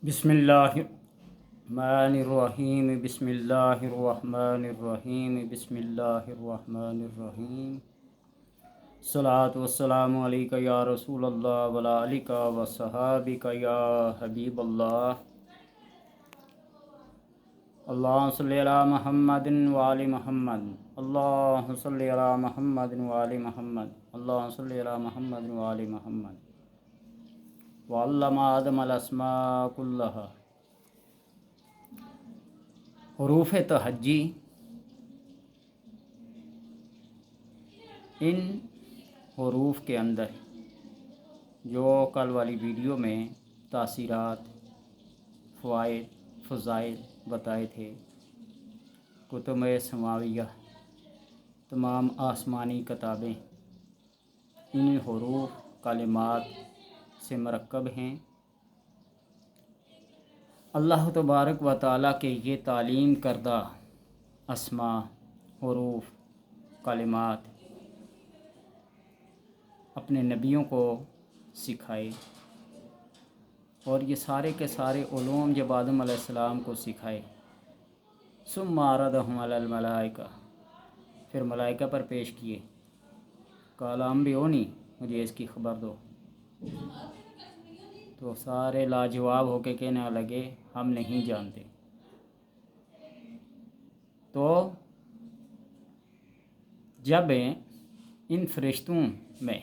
بسم اللہ الرحمن الرحیم بسم اللہ الرحمن الرحیم بسم اللہ الرحمن الرحیم صلاۃ والسلام علیک یا رسول اللہ وعلی آلک و صحابک یا حبیب اللہ اللہم صلی علی محمد وعلی محمد اللہم صلی علی محمد وعلی محمد اللہم صلی علی محمد وعلی محمد وعلم آدم الاسماء کلہا۔ حروف تہجی، ان حروف کے اندر جو کل والی ویڈیو میں تاثیرات، فوائد، فضائل بتائے تھے، کتب سماویہ، تمام آسمانی کتابیں ان حروف کلمات سے مرکب ہیں۔ اللہ تبارک و تعالیٰ کے یہ تعلیم کردہ اسماء، حروف، کلمات اپنے نبیوں کو سکھائے، اور یہ سارے کے سارے علوم جب آدم علیہ السلام کو سکھائے، ثم عرضهم علی الملائکہ، پھر ملائکہ پر پیش کیے، قال انبئونی، مجھے اس کی خبر دو، تو سارے لاجواب ہو کے کہنے لگے ہم نہیں جانتے۔ تو جب ان فرشتوں میں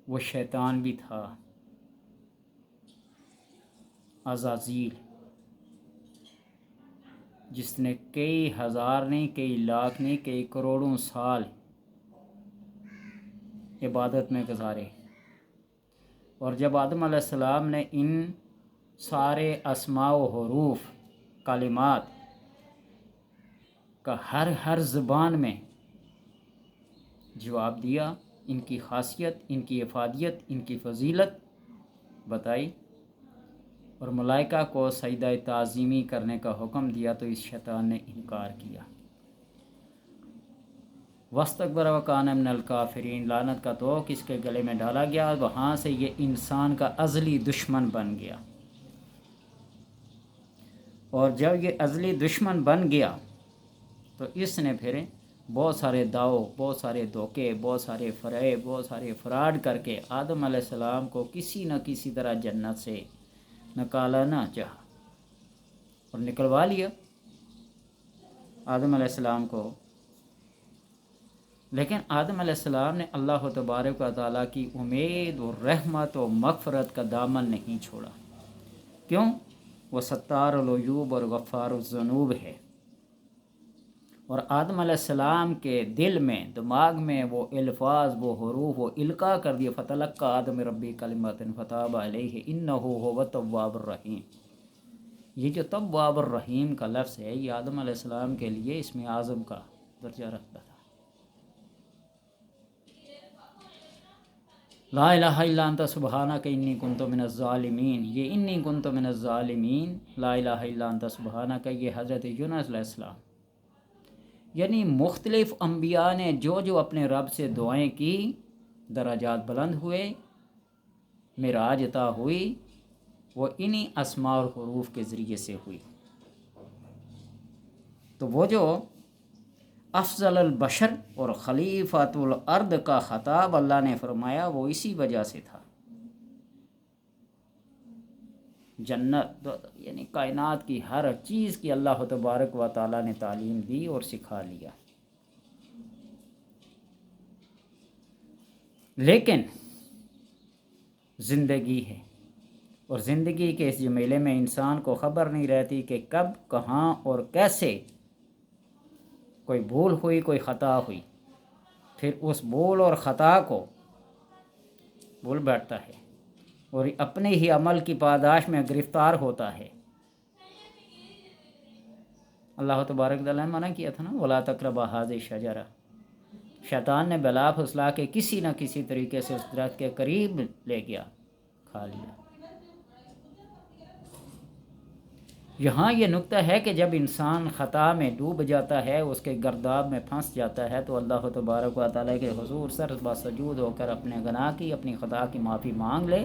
وہ شیطان بھی تھا، عزازیل، جس نے کئی ہزار نہیں، کئی لاکھ نہیں، کئی کروڑوں سال عبادت میں گزارے، اور جب آدم علیہ السلام نے ان سارے اسماء و حروف کلمات کا ہر زبان میں جواب دیا، ان کی خاصیت، ان کی افادیت، ان کی فضیلت بتائی، اور ملائکہ کو سجدہ تعظیمی کرنے کا حکم دیا، تو اس شیطان نے انکار کیا، واستکبر وکان من الکافرین، لعنت کا توق اس کے گلے میں ڈالا گیا، وہاں سے یہ انسان کا ازلی دشمن بن گیا۔ اور جب یہ ازلی دشمن بن گیا تو اس نے پھر بہت سارے داؤ، بہت سارے دھوکے، بہت سارے فریب، بہت سارے فراڈ کر کے آدم علیہ السلام کو کسی نہ کسی طرح جنت سے نکالنا چاہا، اور نکلوا لیا آدم علیہ السلام کو۔ لیکن آدم علیہ السلام نے اللہ تبارک و تعالیٰ کی امید و رحمت و مغفرت کا دامن نہیں چھوڑا۔ کیوں؟ وہ ستار العیوب اور غفار الذنوب ہے، اور آدم علیہ السلام کے دل میں، دماغ میں وہ الفاظ، وہ حروف وہ القاء کر دیے، فتلقى آدم ربی کلمات فتاب علیہ انہ هو التواب الرحیم۔ یہ جو تواب الرحیم کا لفظ ہے، یہ آدم علیہ السلام کے لیے اسم اعظم کا درجہ رکھتا تھا۔ لا الہ الا انت سبحانک انی کنت من الظالمین، یہ انی کنت من الظالمین، لا الہ الا انت سبحانک، یہ حضرت یونس علیہ السلام، یعنی مختلف انبیاء نے جو اپنے رب سے دعائیں کی، درجات بلند ہوئے، معراج عطا ہوئی، وہ انہی اسماء اور حروف کے ذریعے سے ہوئی۔ تو وہ جو افضل البشر اور خلیفۃ الارض کا خطاب اللہ نے فرمایا، وہ اسی وجہ سے تھا۔ جنت یعنی کائنات کی ہر چیز کی اللہ تبارک و تعالیٰ نے تعلیم دی اور سکھا لیا۔ لیکن زندگی ہے، اور زندگی کے اس جمیلے میں انسان کو خبر نہیں رہتی کہ کب، کہاں اور کیسے کوئی بھول ہوئی، کوئی خطا ہوئی، پھر اس بھول اور خطا کو بھول بیٹھتا ہے اور اپنے ہی عمل کی پاداش میں گرفتار ہوتا ہے۔ اللہ تبارک تعالیٰ نے منع کیا تھا نا، وَلَا تَقْرَبَا هَٰذِهِ الشَّجَرَةَ، شیطان نے بلا پھسلا کے کسی نہ کسی طریقے سے اس درخت کے قریب لے گیا، کھا لیا۔ یہاں یہ نکتہ ہے کہ جب انسان خطا میں ڈوب جاتا ہے، اس کے گرداب میں پھنس جاتا ہے، تو اللہ تبارک و تعالیٰ کے حضور سر بسجود ہو کر اپنے گناہ کی، اپنی خطا کی معافی مانگ لے،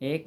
1,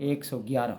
111।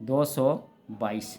222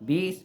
20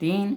3,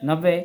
90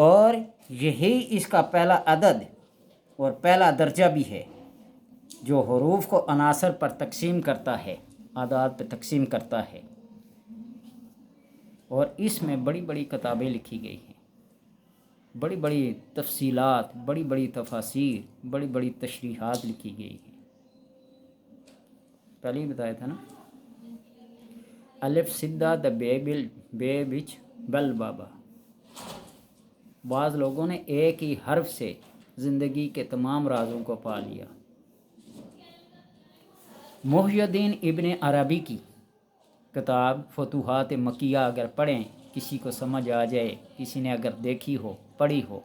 اور یہی اس کا پہلا عدد اور پہلا درجہ بھی ہے جو حروف کو عناصر پر تقسیم کرتا ہے، اعداد پہ تقسیم کرتا ہے، اور اس میں بڑی بڑی کتابیں لکھی گئی ہیں، بڑی بڑی تفصیلات، بڑی بڑی تفاسیر، بڑی بڑی تشریحات لکھی گئی ہیں۔ پہلے ہی بتایا تھا نا، الف سدھا دا بے بچ بل بابا۔ بعض لوگوں نے ایک ہی حرف سے زندگی کے تمام رازوں کو پا لیا۔ محی الدین ابن عربی کی کتاب فتوحات مکیہ اگر پڑھیں، کسی کو سمجھ آ جائے، کسی نے اگر دیکھی ہو، پڑھی ہو،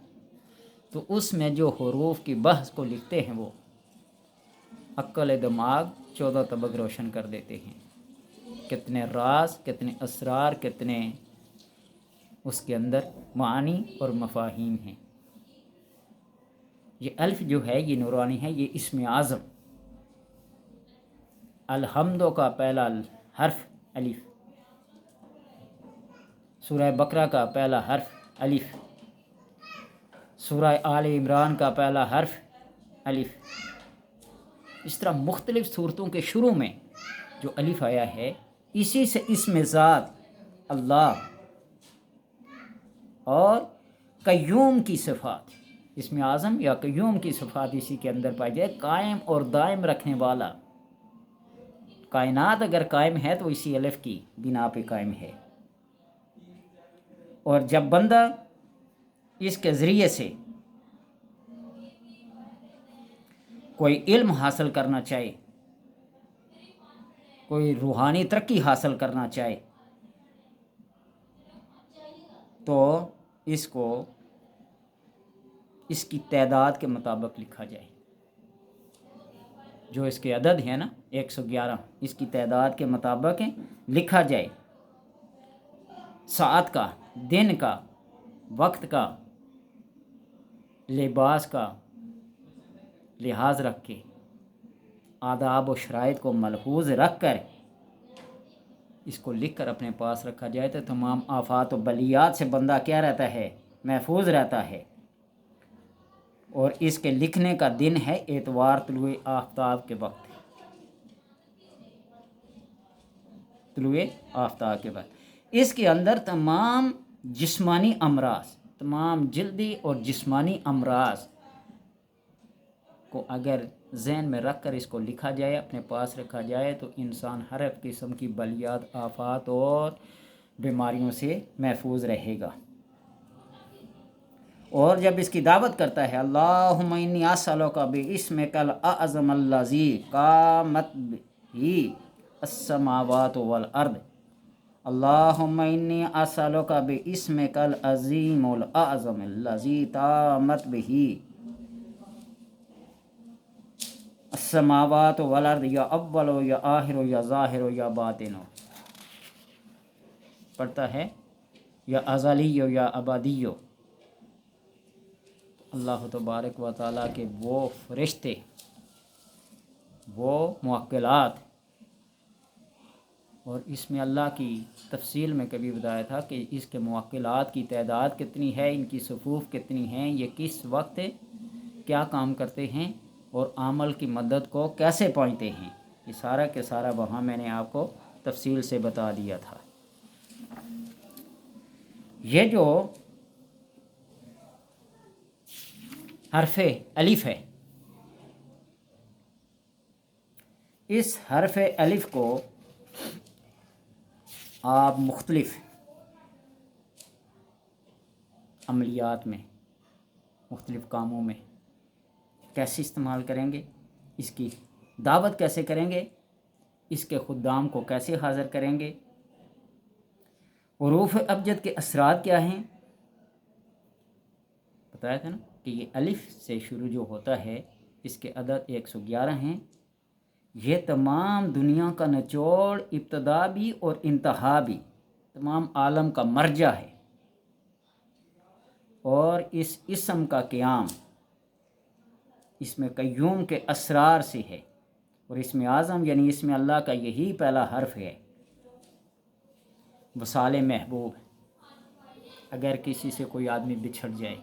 تو اس میں جو حروف کی بحث کو لکھتے ہیں وہ عقل دماغ 14 طبق روشن کر دیتے ہیں۔ کتنے راز، کتنے اسرار، کتنے اس کے اندر معانی اور مفاہیم ہیں۔ یہ الف جو ہے یہ نورانی ہے، یہ اسم اعظم الحمدو کا پہلا حرف الف، سورہ بقرہ کا پہلا حرف الف، سورہ آل عمران کا پہلا حرف الف۔ اس طرح مختلف صورتوں کے شروع میں جو الف آیا ہے، اسی سے اسم ذات اللہ اور قیوم کی صفات، اسم اعظم یا قیوم کی صفات اسی کے اندر پائی جائے۔ قائم اور دائم رکھنے والا، کائنات اگر قائم ہے تو اسی الف کی بنا پہ قائم ہے، اور جب بندہ اس کے ذریعے سے کوئی علم حاصل کرنا چاہے، کوئی روحانی ترقی حاصل کرنا چاہے، تو اس کو اس کی تعداد کے مطابق لکھا جائے۔ جو اس کے عدد ہے نا 111، اس کی تعداد کے مطابق لکھا جائے۔ ساعت کا، دن کا، وقت کا، لباس کا لحاظ رکھ کے، آداب و شرائط کو ملحوظ رکھ کر اس کو لکھ کر اپنے پاس رکھا جائے تو تمام آفات و بلیات سے بندہ کیا رہتا ہے؟ محفوظ رہتا ہے۔ اور اس کے لکھنے کا دن ہے اتوار طلوع آفتاب کے وقت، طلوع آفتاب کے بعد۔ اس کے اندر تمام جسمانی امراض، تمام جلدی اور جسمانی امراض کو اگر ذہن میں رکھ کر اس کو لکھا جائے، اپنے پاس رکھا جائے، تو انسان ہر ایک قسم کی بلیات، آفات اور بیماریوں سے محفوظ رہے گا۔ اور جب اس کی دعوت کرتا ہے، اللہم انی اسألک باسمک الاعظم الذی قامت بہ السماوات والارض، اللہم انی اسألک باسمک العظیم الاعظم الذی قامت بہ السماوات والارض، یا اول یا آخر یا ظاہر یا باطن، پڑھتا ہے یا ازلی یا ابدی۔ اللہ تبارک و تعالیٰ کے وہ فرشتے، وہ موکلات، اور اس میں اللہ کی تفصیل میں کبھی بتایا تھا کہ اس کے موکلات کی تعداد کتنی ہے، ان کی صفوف کتنی ہیں، یہ کس وقت کیا کام کرتے ہیں اور عمل کی مدد کو کیسے پہنچتے ہیں، یہ سارا کے سارا وہاں میں نے آپ کو تفصیل سے بتا دیا تھا۔ یہ جو حرف الف ہے، اس حرف الف کو آپ مختلف عملیات میں، مختلف کاموں میں کیسے استعمال کریں گے، اس کی دعوت کیسے کریں گے، اس کے خدام کو کیسے حاضر کریں گے، حروف ابجد کے اثرات کیا ہیں، بتایا تھا نا کہ یہ الف سے شروع جو ہوتا ہے اس کے عدد 111 ہیں۔ یہ تمام دنیا کا نچوڑ، ابتدا بھی اور انتہا بھی، تمام عالم کا مرجع ہے، اور اس اسم کا قیام اس میں قیوم کے اسرار سے ہے، اور اسم اعظم یعنی اسم اللہ کا یہی پہلا حرف ہے، وصال محبوب۔ اگر کسی سے کوئی آدمی بچھڑ جائے،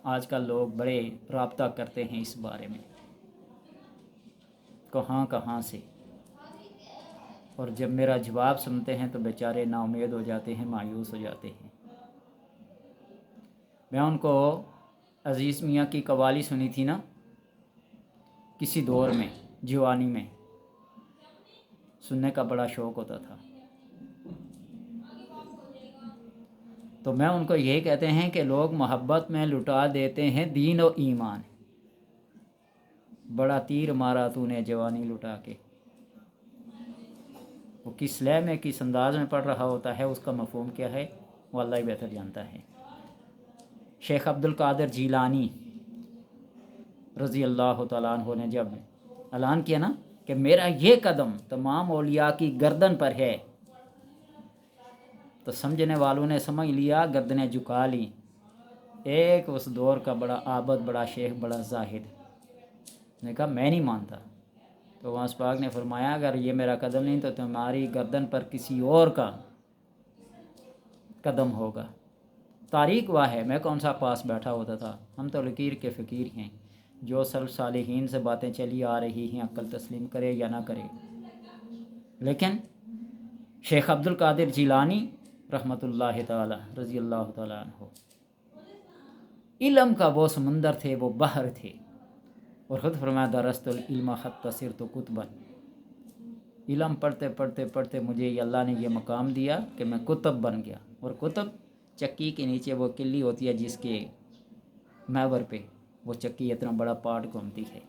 آج کل لوگ بڑے رابطہ کرتے ہیں اس بارے میں، کہاں کہاں سے، اور جب میرا جواب سنتے ہیں تو بیچارے نا امید ہو جاتے ہیں، مایوس ہو جاتے ہیں۔ میں ان کو عزیز میاں کی قوالی سنی تھی نا، کسی دور میں جوانی میں سننے کا بڑا شوق ہوتا تھا، تو میں ان کو یہی کہتے ہیں کہ لوگ محبت میں لٹا دیتے ہیں دین و ایمان، بڑا تیر مارا تو نے جوانی لٹا کے۔ وہ کس لے میں کس انداز میں پڑھ رہا ہوتا ہے، اس کا مفہوم کیا ہے، وہ اللہ ہی بہتر جانتا ہے۔ شیخ عبد القادر جیلانی رضی اللہ تعالیٰ عنہ نے جب اعلان کیا نا کہ میرا یہ قدم تمام اولیاء کی گردن پر ہے، تو سمجھنے والوں نے سمجھ لیا، گردنیں جھکا لی۔ ایک اس دور کا بڑا عابد، بڑا شیخ، بڑا زاہد نے کہا میں نہیں مانتا، تو وہاں پاک نے فرمایا اگر یہ میرا قدم نہیں تو تمہاری گردن پر کسی اور کا قدم ہوگا۔ تاریخ واہ ہے، میں کون سا پاس بیٹھا ہوتا تھا، ہم تو لکیر کے فقیر ہیں، جو سلف صالحین سے باتیں چلی آ رہی ہیں، عقل تسلیم کرے یا نہ کرے۔ لیکن شیخ عبد القادر جیلانی رحمۃ اللہ تعالی رضی اللہ تعالیٰ عنہ علم کا وہ سمندر تھے، وہ بحر تھے، اور خود فرمایا درست العلم حتی صرت کتبا، علم پڑھتے پڑھتے پڑھتے مجھے اللہ نے یہ مقام دیا کہ میں کتب بن گیا۔ اور کتب چکی کے نیچے وہ کلی ہوتی ہے جس کے محور پہ وہ چکی اتنا بڑا پارٹ گھومتی ہے۔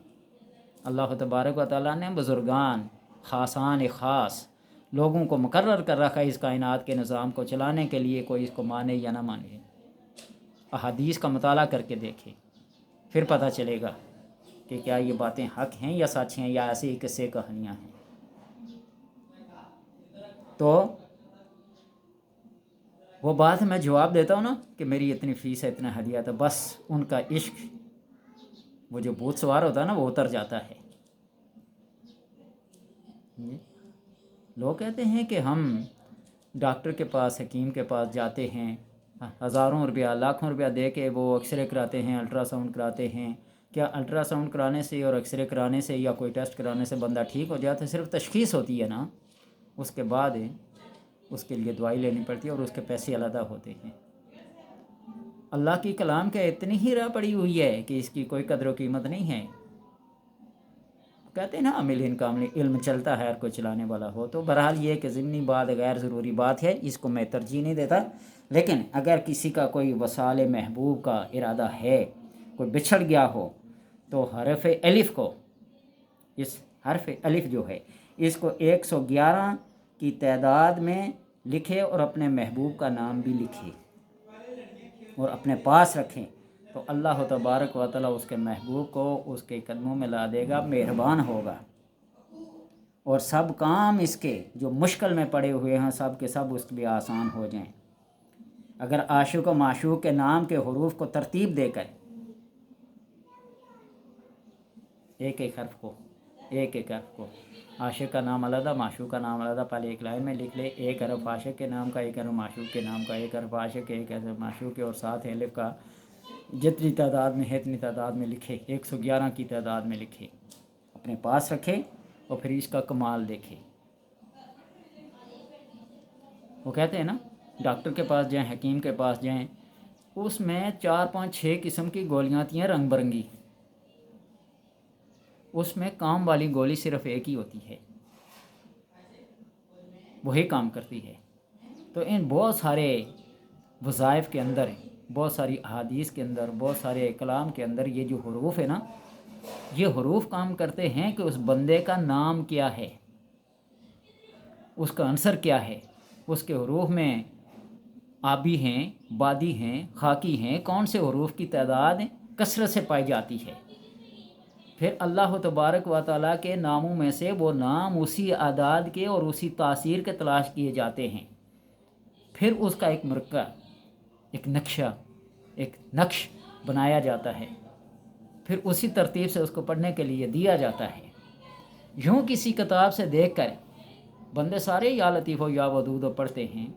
اللہ تبارک و تعالیٰ نے بزرگان، خاصان خاص لوگوں کو مقرر کر رکھا ہے اس کائنات کے نظام کو چلانے کے لیے، کوئی اس کو مانے یا نہ مانے۔ احادیث کا مطالعہ کر کے دیکھیں، پھر پتہ چلے گا کہ کیا یہ باتیں حق ہیں یا سچ ہیں یا ایسی قصے کہانیاں ہیں۔ تو وہ بات میں جواب دیتا ہوں نا کہ میری اتنی فیس ہے، اتنا ہدیہ تھا، بس ان کا عشق وہ جو بھوت سوار ہوتا ہے نا وہ اتر جاتا ہے۔ لوگ کہتے ہیں کہ ہم ڈاکٹر کے پاس، حکیم کے پاس جاتے ہیں، ہزاروں روپیہ، لاکھوں روپیہ دے کے وہ ایکس رے کراتے ہیں، الٹرا ساؤنڈ کراتے ہیں۔ کیا الٹرا ساؤنڈ کرانے سے اور ایکس رے کرانے سے یا کوئی ٹیسٹ کرانے سے بندہ ٹھیک ہو جاتا ہے؟ صرف تشخیص ہوتی ہے نا، اس کے بعد اس کے لیے دوائی لینی پڑتی ہے اور اس کے پیسے علیحدہ ہوتے ہیں۔ اللہ کی کلام کے اتنی ہی راہ پڑی ہوئی ہے کہ اس کی کوئی قدر و قیمت نہیں ہے۔ کہتے ہیں نا عامل کامل، علم چلتا ہے ہر کوئی چلانے والا ہو۔ تو بہرحال یہ کہ ضمنی بات غیر ضروری بات ہے، اس کو میں ترجیح نہیں دیتا، لیکن اگر کسی کا کوئی وصال محبوب کا ارادہ ہے، کوئی بچھڑ گیا ہو، تو حرف الف کو، اس حرف الف جو ہے اس کو 111 کی تعداد میں لکھے اور اپنے محبوب کا نام بھی لکھے اور اپنے پاس رکھیں، تو اللہ تبارک و تعالیٰ اس کے محبوب کو اس کے قدموں میں لا دے گا، مہربان ہوگا، اور سب کام اس کے جو مشکل میں پڑے ہوئے ہیں سب کے سب اس کے آسان ہو جائیں۔ اگر عاشق و معشوق کے نام کے حروف کو ترتیب دے کر ایک ایک حرف کو عاشق کا نام علیحدہ، معشوق کا نام علیحدہ پہلے ایک لائن میں لکھ لے، ایک حرف عاشق کے نام کا، ایک حرف معشوق کے نام کا، ایک حرف عاشق کے، ایک حرف معشوق کے، اور ساتھ الف کا جتنی تعداد میں ہے اتنی تعداد میں لکھے، 111 کی تعداد میں لکھے، اپنے پاس رکھے اور پھر اس کا کمال دیکھے۔ وہ کہتے ہیں نا ڈاکٹر کے پاس جائیں، حکیم کے پاس جائیں، اس میں 4 5 6 قسم کی گولیاں آتی ہیں رنگ برنگی، اس میں کام والی گولی صرف ایک ہی ہوتی ہے، وہی کام کرتی ہے۔ تو ان بہت سارے وظائف کے اندر، بہت ساری احادیث کے اندر، بہت سارے کلام کے اندر یہ جو حروف ہے نا، یہ حروف کام کرتے ہیں کہ اس بندے کا نام کیا ہے، اس کا عنصر کیا ہے، اس کے حروف میں آبی ہیں، بادی ہیں، خاکی ہیں، کون سے حروف کی تعداد کثرت سے پائی جاتی ہے۔ پھر اللہ تبارک و تعالیٰ کے ناموں میں سے وہ نام اسی اعداد کے اور اسی تاثیر کے تلاش کیے جاتے ہیں، پھر اس کا ایک مرکب، ایک نقشہ، ایک نقش بنایا جاتا ہے، پھر اسی ترتیب سے اس کو پڑھنے کے لیے دیا جاتا ہے۔ یوں کسی کتاب سے دیکھ کر بندے سارے یا لطیف و یا ودود پڑھتے ہیں،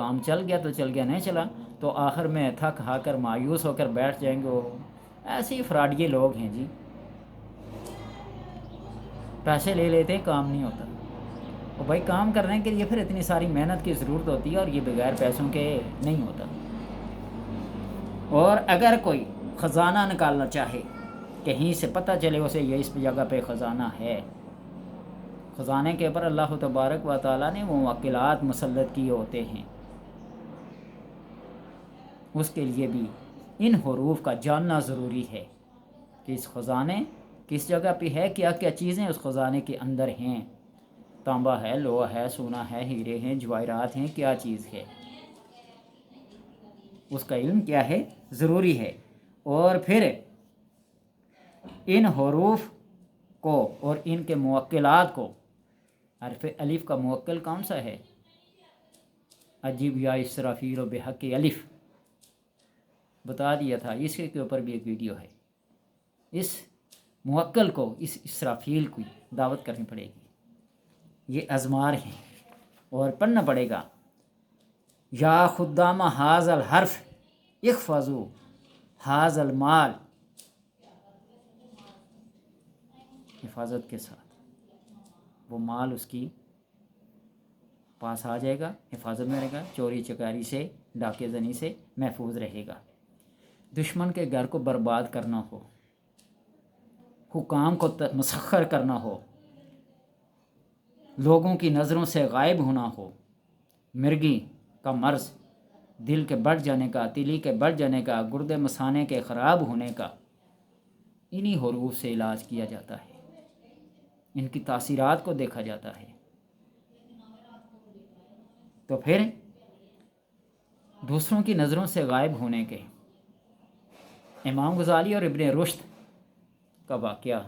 کام چل گیا تو چل گیا، نہیں چلا تو آخر میں تھک ہا کر مایوس ہو کر بیٹھ جائیں گے۔ وہ ایسے ہی فراڈیے لوگ ہیں جی، پیسے لے لیتے ہیں، کام نہیں ہوتا۔ اور بھائی کام کرنے کے لیے پھر اتنی ساری محنت کی ضرورت ہوتی ہے، اور یہ بغیر پیسوں کے نہیں ہوتا۔ اور اگر کوئی خزانہ نکالنا چاہے، کہیں سے پتہ چلے اسے یہ اس جگہ پہ خزانہ ہے، خزانے کے اوپر اللہ تبارک و تعالیٰ نے وہ موکلات مسلط کیے ہوتے ہیں، اس کے لیے بھی ان حروف کا جاننا ضروری ہے کہ اس خزانے کس جگہ پہ ہے، کیا کیا چیزیں اس خزانے کے اندر ہیں، تانبا ہے، لوہا ہے، سونا ہے، ہیرے ہیں، جواہرات ہیں، کیا چیز ہے، اس کا علم کیا ہے، ضروری ہے۔ اور پھر ان حروف کو اور ان کے موکلات کو، حرف الف کا موکل کون سا ہے؟ عجیب یا اسرافیل و بحق الف، بتا دیا تھا، اس کے اوپر بھی ایک ویڈیو ہے۔ اس موکل کو، اس اسرافیل کی دعوت کرنی پڑے گی، یہ ازمار ہیں اور پڑھنا پڑے گا۔ یا خدام حاض الحرف اخفضو حاض المال، حفاظت کے ساتھ وہ مال اس کی پاس آ جائے گا، حفاظت میں رہے گا، چوری چکاری سے، ڈاکے زنی سے محفوظ رہے گا۔ دشمن کے گھر کو برباد کرنا ہو، حکام کو مسخر کرنا ہو، لوگوں کی نظروں سے غائب ہونا ہو، مرگی کا مرض، دل کے بڑھ جانے کا، تیلی کے بڑھ جانے کا، گردے مثانے کے خراب ہونے کا، انہی حروف سے علاج کیا جاتا ہے، ان کی تاثیرات کو دیکھا جاتا ہے۔ تو پھر دوسروں کی نظروں سے غائب ہونے کے، امام غزالی اور ابن رشد کا واقعہ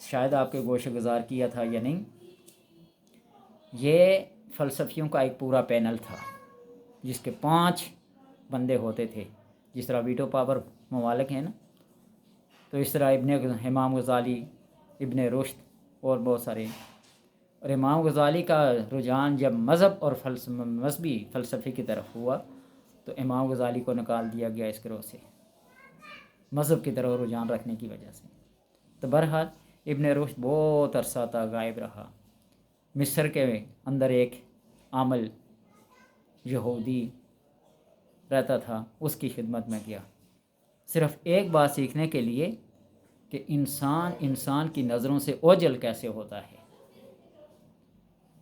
شاید آپ کے گوشہ گزار کیا تھا یا نہیں۔ یہ فلسفیوں کا ایک پورا پینل تھا جس کے 5 بندے ہوتے تھے، جس طرح ویٹو پاور ممالک ہیں نا، تو اس طرح امام غزالی، ابن رشد اور بہت سارے۔ اور امام غزالی کا رجحان جب مذہب اور مذہبی فلسفے کی طرف ہوا تو امام غزالی کو نکال دیا گیا اس گروہ سے، مذہب کی طرف رجحان رکھنے کی وجہ سے۔ تو بہرحال ابن رشد بہت عرصہ تک غائب رہا۔ مصر کے اندر ایک عامل یہودی رہتا تھا، اس کی خدمت میں گیا، صرف ایک بات سیکھنے کے لیے کہ انسان کی نظروں سے اوجھل کیسے ہوتا ہے،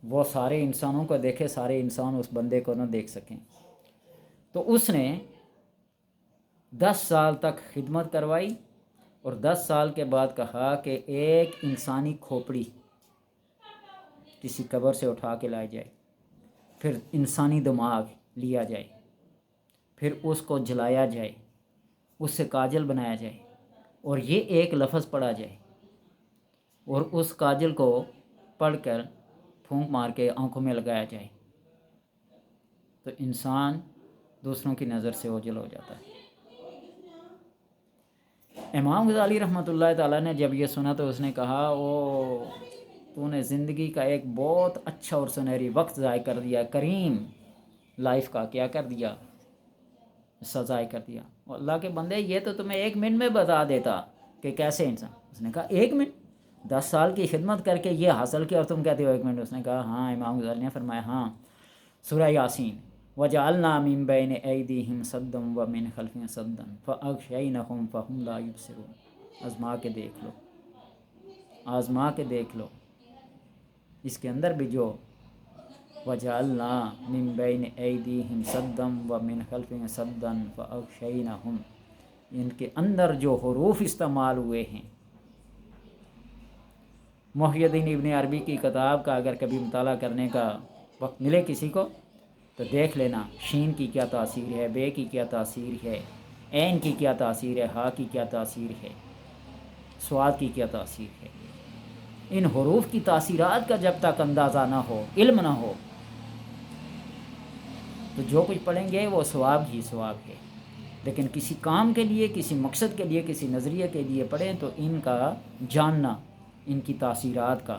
وہ سارے انسانوں کو دیکھے، سارے انسان اس بندے کو نہ دیکھ سکیں۔ تو اس نے 10 سال تک خدمت کروائی، اور 10 سال کے بعد کہا کہ ایک انسانی کھوپڑی کسی قبر سے اٹھا کے لائی جائے، پھر انسانی دماغ لیا جائے، پھر اس کو جلایا جائے، اس سے کاجل بنایا جائے، اور یہ ایک لفظ پڑھا جائے، اور اس کاجل کو پڑھ کر پھونک مار کے آنکھوں میں لگایا جائے، تو انسان دوسروں کی نظر سے اوجھل ہو جاتا ہے۔ امام غزالی رحمۃ اللہ تعالیٰ نے جب یہ سنا تو اس نے کہا، تو نے زندگی کا ایک بہت اچھا اور سنہری وقت ضائع کر دیا، کریم لائف کا کیا کر دیا، ضائع کر دیا۔ اور اللہ کے بندے، یہ تو تمہیں 1 منٹ میں بتا دیتا کہ کیسے انسان۔ اس نے کہا 1 منٹ، 10 سال کی خدمت کر کے یہ حاصل کیا اور تم کہتے ہو 1 منٹ؟ اس نے کہا ہاں۔ امام غزالی نے فرمایا ہاں، سورہ یاسین، وَجَعَلْنَا مِن بَيْنِ أَيْدِيهِمْ سَدًّا وَمِنْ خَلْفِهِمْ سَدًّا فَأَغْشَيْنَاهُمْ فَهُمْ لَا يُبْصِرُونَ۔ آزما کے دیکھ لو، آزما کے دیکھ لو، اس کے اندر بھی جو وَجَعَلْنَا مِن بَيْنِ أَيْدِيهِمْ سَدًّا وَمِنْ خَلْفِهِمْ سَدًّا فَأَغْشَيْنَاهُمْ، ان کے اندر جو حروف استعمال ہوئے ہیں، محی الدین ابن عربی کی کتاب کا اگر کبھی مطالعہ کرنے کا وقت ملے کسی کو تو دیکھ لینا، شین کی کیا تاثیر ہے، بے کی کیا تاثیر ہے، عین کی کیا تاثیر ہے، ہا کی کیا تاثیر ہے، صاد کی کیا تاثیر ہے۔ ان حروف کی تاثیرات کا جب تک اندازہ نہ ہو، علم نہ ہو، تو جو کچھ پڑھیں گے وہ ثواب ہی ثواب ہے۔ لیکن کسی کام کے لیے، کسی مقصد کے لیے، کسی نظریے کے لیے پڑھیں تو ان کا جاننا، ان کی تاثیرات کا